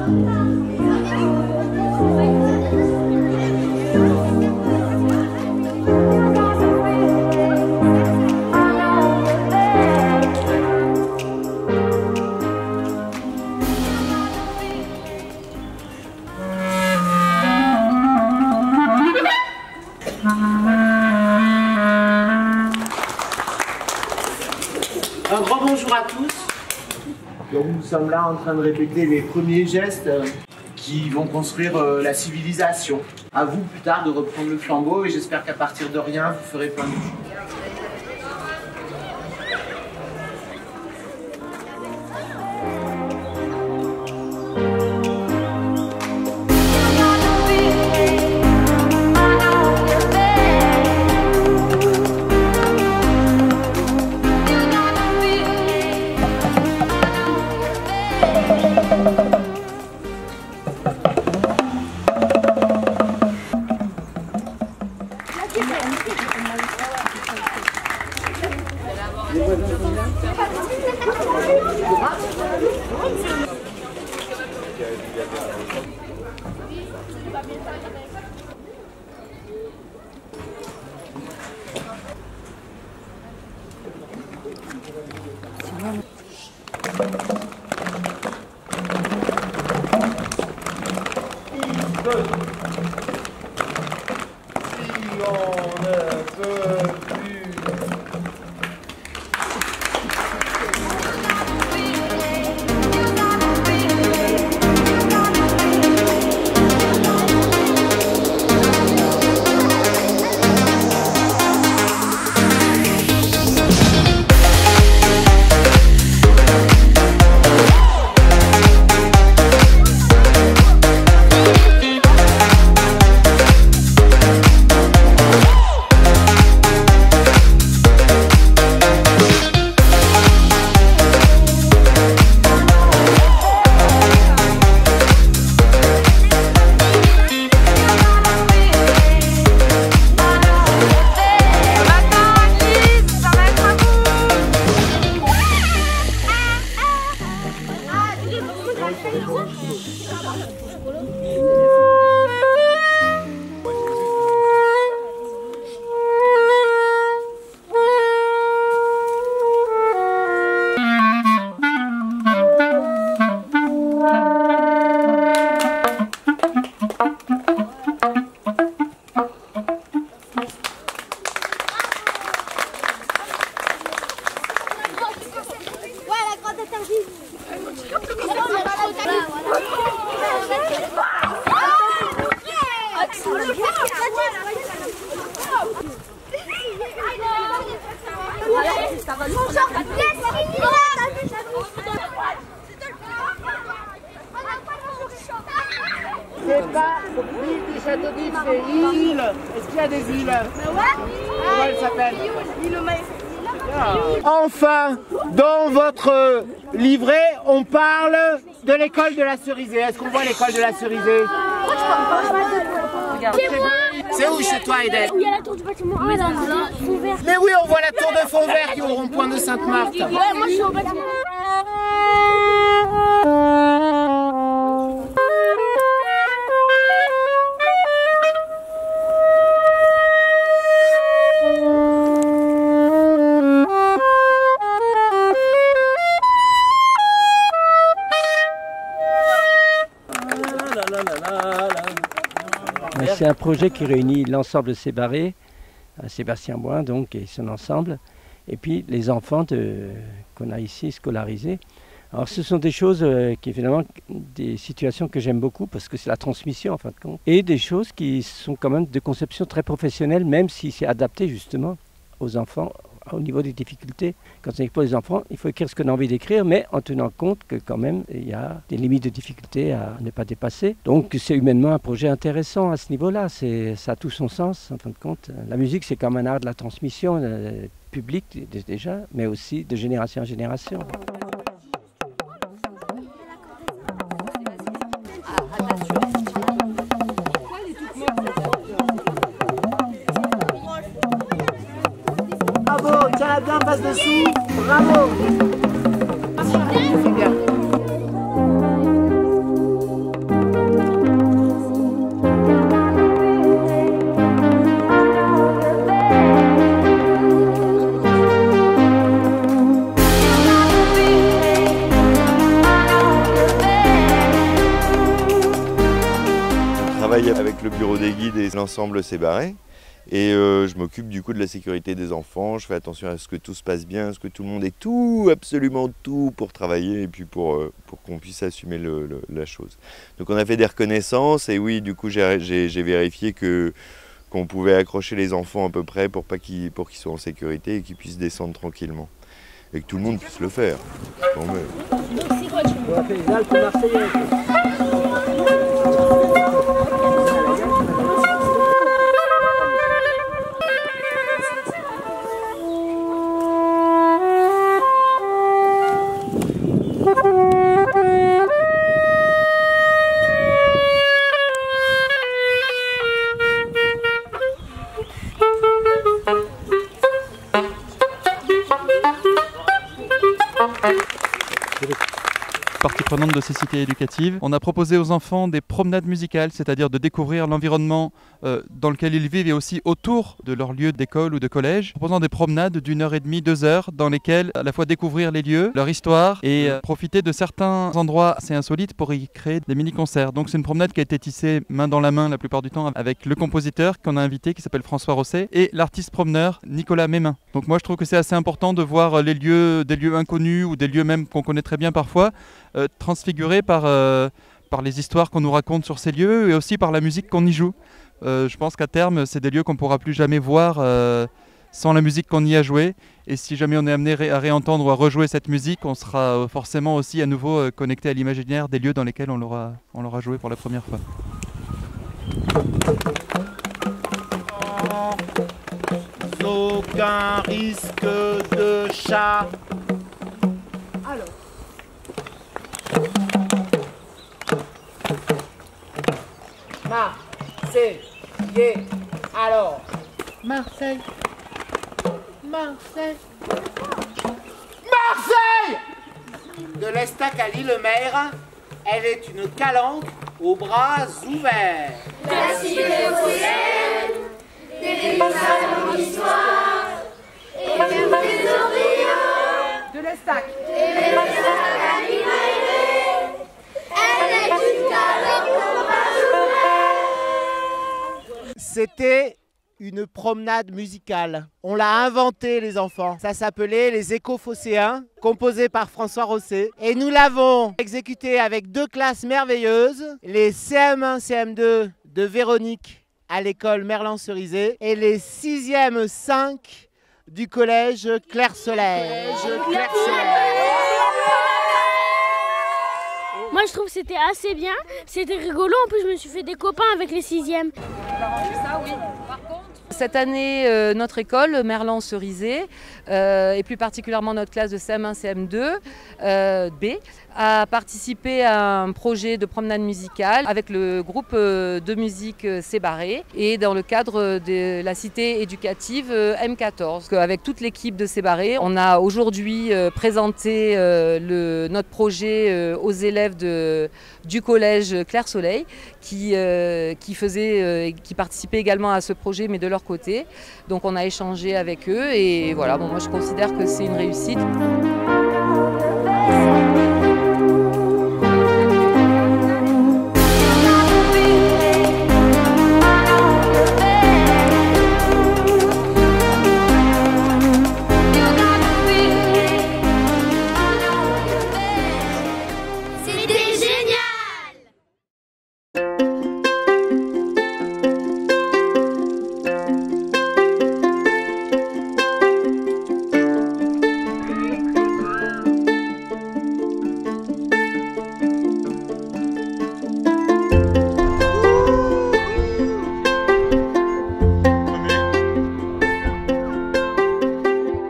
Un grand bonjour à tous. Donc nous sommes là en train de répéter les premiers gestes qui vont construire la civilisation. À vous plus tard de reprendre le flambeau et j'espère qu'à partir de rien, vous ferez plein de choses. C'est pas l'île du Château d'If, c'est île. Est-ce qu'il y a des îles? Comment elle s'appelle? Enfin, dans votre livret, on parle de l'école de la Cerisée. Est-ce qu'on voit l'école de la Cerisée? C'est où chez toi, Eden? Il y a la tour du bâtiment 1 dans le Fontvert. Mais oui, on voit la tour de Fontvert qui est au rond-point de Sainte-Marthe. Ouais, moi je suis au bâtiment. C'est un projet qui réunit l'ensemble de Sébarré, Sébastien Boin donc et son ensemble, et puis les enfants qu'on a ici scolarisés. Alors ce sont des choses qui évidemment des situations que j'aime beaucoup parce que c'est la transmission en fin de compte, et des choses qui sont quand même de conception très professionnelle, même si c'est adapté justement aux enfants au niveau des difficultés. Quand on écrit pour les enfants, il faut écrire ce qu'on a envie d'écrire, mais en tenant compte que quand même, il y a des limites de difficulté à ne pas dépasser. Donc c'est humainement un projet intéressant à ce niveau-là. Ça a tout son sens, en fin de compte. La musique, c'est comme un art de la transmission publique déjà, mais aussi de génération en génération. Bravo, tiens-la bien, passe dessous. Bravo. C'est bien. travaille avec le bureau des guides et l'ensemble Sébarré. Et je m'occupe du coup de la sécurité des enfants, je fais attention à ce que tout se passe bien, à ce que tout le monde ait tout, absolument tout pour travailler et puis pour qu'on puisse assumer la chose. Donc on a fait des reconnaissances et oui, du coup j'ai vérifié qu'on pouvait accrocher les enfants à peu près pour qu'ils soient en sécurité et qu'ils puissent descendre tranquillement. Et que tout le monde puisse le faire. Bon, Partie prenante de ces cités éducatives. On a proposé aux enfants des promenades musicales, c'est-à-dire de découvrir l'environnement dans lequel ils vivent et aussi autour de leur lieu d'école ou de collège, proposant des promenades d'1h30, 2 heures, dans lesquelles à la fois découvrir les lieux, leur histoire et profiter de certains endroits assez insolites pour y créer des mini-concerts. Donc c'est une promenade qui a été tissée main dans la main la plupart du temps avec le compositeur qu'on a invité qui s'appelle François Rosset et l'artiste promeneur Nicolas Mémin. Donc moi je trouve que c'est assez important de voir les lieux, des lieux inconnus ou des lieux même qu'on connaît très bien parfois, transfigurés par les histoires qu'on nous raconte sur ces lieux et aussi par la musique qu'on y joue. Je pense qu'à terme, c'est des lieux qu'on ne pourra plus jamais voir sans la musique qu'on y a jouée. Et si jamais on est amené à réentendre ou à rejouer cette musique, on sera forcément aussi à nouveau connecté à l'imaginaire des lieux dans lesquels on l'aura joué pour la première fois. Aucun risque de chat. Alors. Marseille, alors. Marseille. De l'Estac à Lille-Mer, elle est une calanque aux bras ouverts. La cité phocéenne, des salons d'histoire, et même des ouvriers. De l'Estac. Et de l'Estac à Lille-Mer, elle est une calanque aux bras ouverts. C'était une promenade musicale. On l'a inventée, les enfants. Ça s'appelait les Éco-Phocéens, composé par François Rosset. Et nous l'avons exécuté avec 2 classes merveilleuses, les CM1, CM2 de Véronique à l'école Merlan-Cerisé et les 6e 5 du collège Clair-Soleil. Moi je trouve que c'était assez bien, c'était rigolo, en plus je me suis fait des copains avec les 6e. Cette année, notre école, Merlan-Cerisé, et plus particulièrement notre classe de CM1, CM2, B, a participé à un projet de promenade musicale avec le groupe de musique Sébarré et dans le cadre de la cité éducative M14. Avec toute l'équipe de Sébarré, on a aujourd'hui présenté notre projet aux élèves du collège Clair-Soleil qui participaient également à ce projet mais de leur côté. Donc on a échangé avec eux et voilà, bon, moi je considère que c'est une réussite.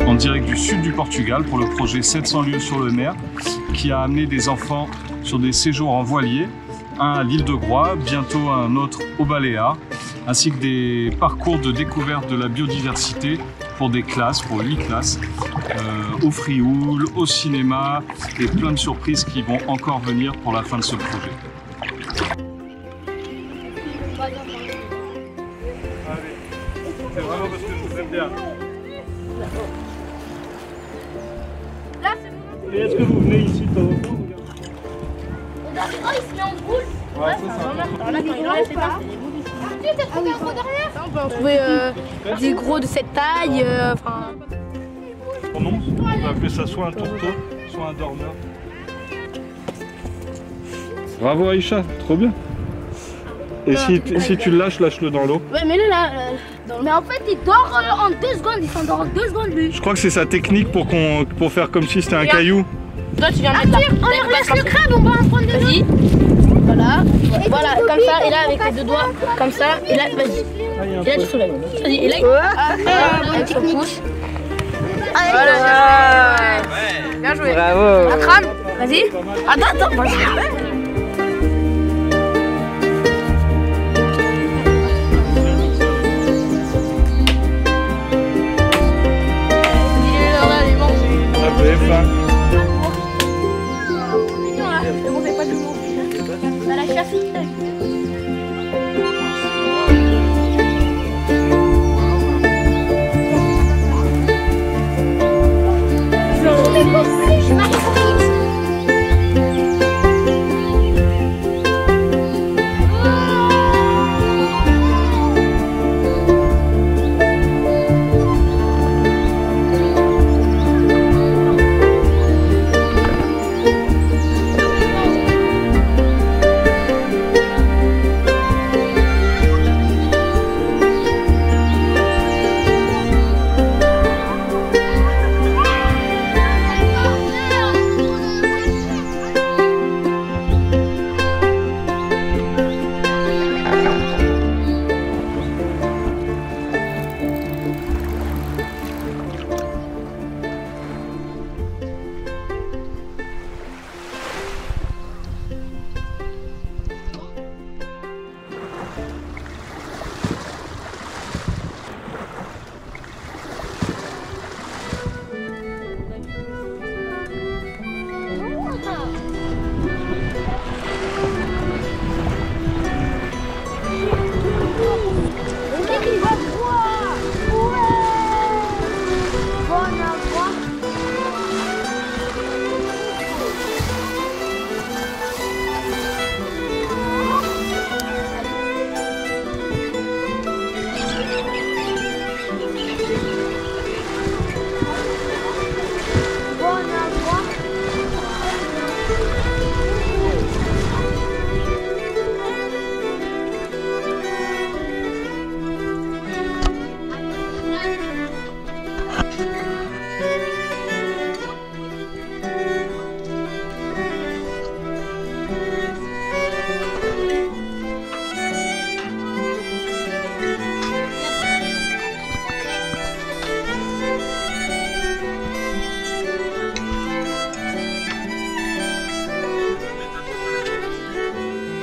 En direct du sud du Portugal pour le projet 700 lieux sur le Mer qui a amené des enfants sur des séjours en voilier, un à l'île de Groix, bientôt un autre aux Baléares, ainsi que des parcours de découverte de la biodiversité pour des classes, pour 8 classes, au Frioul, au cinéma et plein de surprises qui vont encore venir pour la fin de ce projet. C'est vraiment parce que je vous aime bien. Et est-ce que vous venez ici de temps en temps? Oh, il se met en boule. Ouais, ça c'est un Là, quand il enlève ses pattes, c'est des boules. Tu t'as trouvé un gros derrière? On peut en trouver des gros de cette taille. Son nom, on va appeler ça soit un tourteau, soit un dormeur. Bravo Aïcha, trop bien. Et si tu le lâches, lâche-le dans l'eau. Ouais, mais là, mais en fait, il dort en 2 secondes, il s'endort en 2 secondes lui. Je crois que c'est sa technique pour faire comme si c'était un caillou. Toi, tu viens de mettre là. On lui relâche le crabe, on va en prendre deux. Vas-y. Voilà. Voilà, comme ça, et là, avec les 2 doigts, comme ça, et là, vas-y. Et là, tu soulèves. Vas-y, et là, avec son pouce. Voilà. Bien joué. Bravo. Un crâne, vas-y. Attends, vas-y.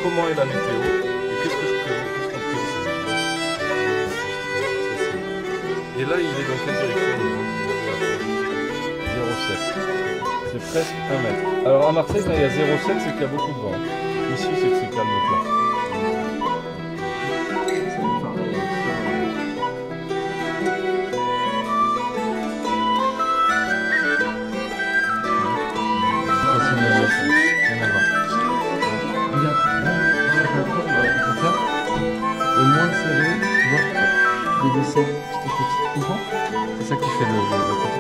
Comment est la météo et qu'est-ce que je prévois, qu'est-ce qu'on prévoit. Et là, il est dans quelle direction le vent? 0,7. C'est presque 1 mètre. Alors à Marseille, quand il y a 0,7, c'est qu'il y a beaucoup de vent. Ici, c'est que c'est calme plat. Et moins serré, tu vois, les dessins petit à petit, tu comprends? C'est ça qui fait le petit carton.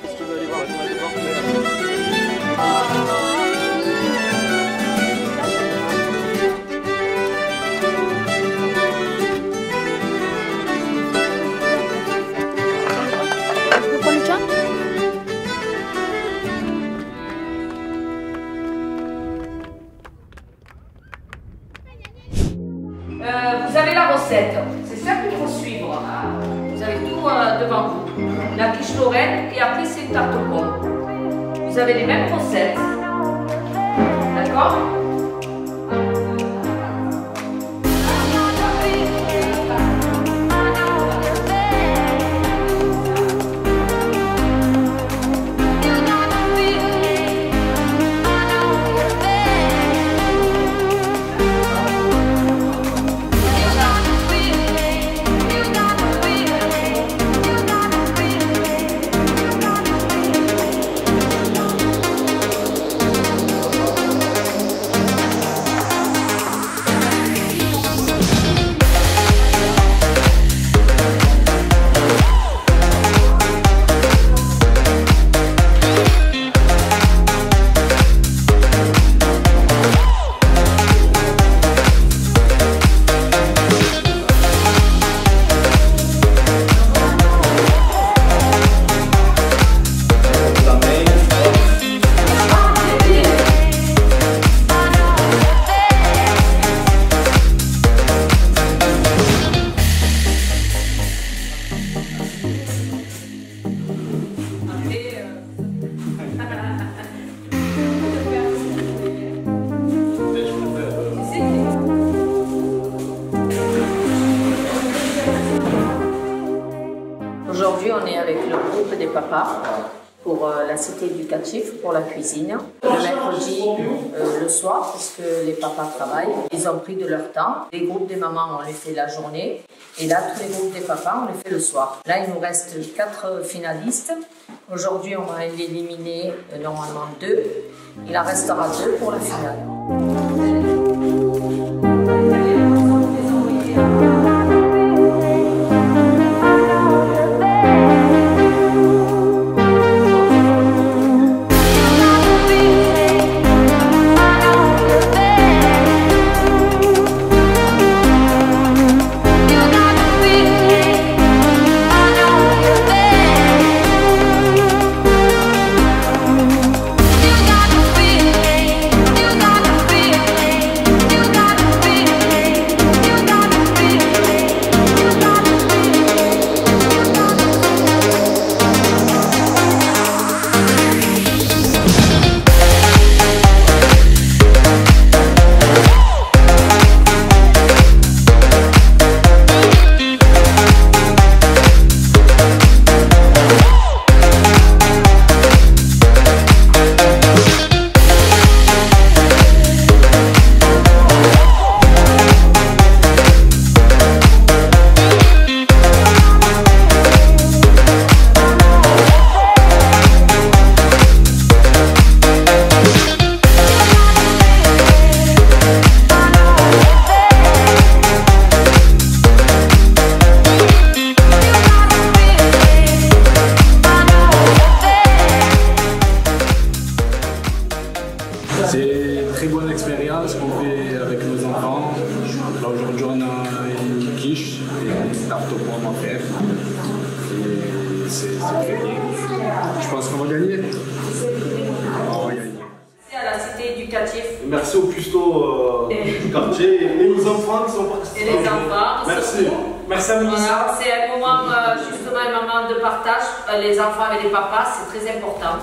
Si tu veux aller voir, Vous prenez le chat? Vous avez la recette, c'est ça qu'il faut suivre. Vous avez tout devant vous. La quiche Lorraine et après c'est une tarte aux pommes. Vous avez les mêmes recettes. D'accord? la cité éducative pour la cuisine. Le mercredi, le soir, puisque les papas travaillent, ils ont pris de leur temps. Les groupes des mamans, on les fait la journée. Et là, tous les groupes des papas, on les fait le soir. Là, il nous reste 4 finalistes. Aujourd'hui, on va éliminer normalement 2. Il en restera 2 pour la finale. C'est une très bonne expérience qu'on fait avec nos enfants. Là aujourd'hui on a une quiche et une tarte aux pommes à faire. Et c'est très bien. Je pense qu'on va gagner. On va gagner. Merci à la cité éducative. Merci aux custos du quartier et aux enfants qui sont participants. Et les enfants. Merci. Merci à Mélissa. Voilà, c'est un moment justement un moment de partage. Les enfants avec les papas, c'est très important.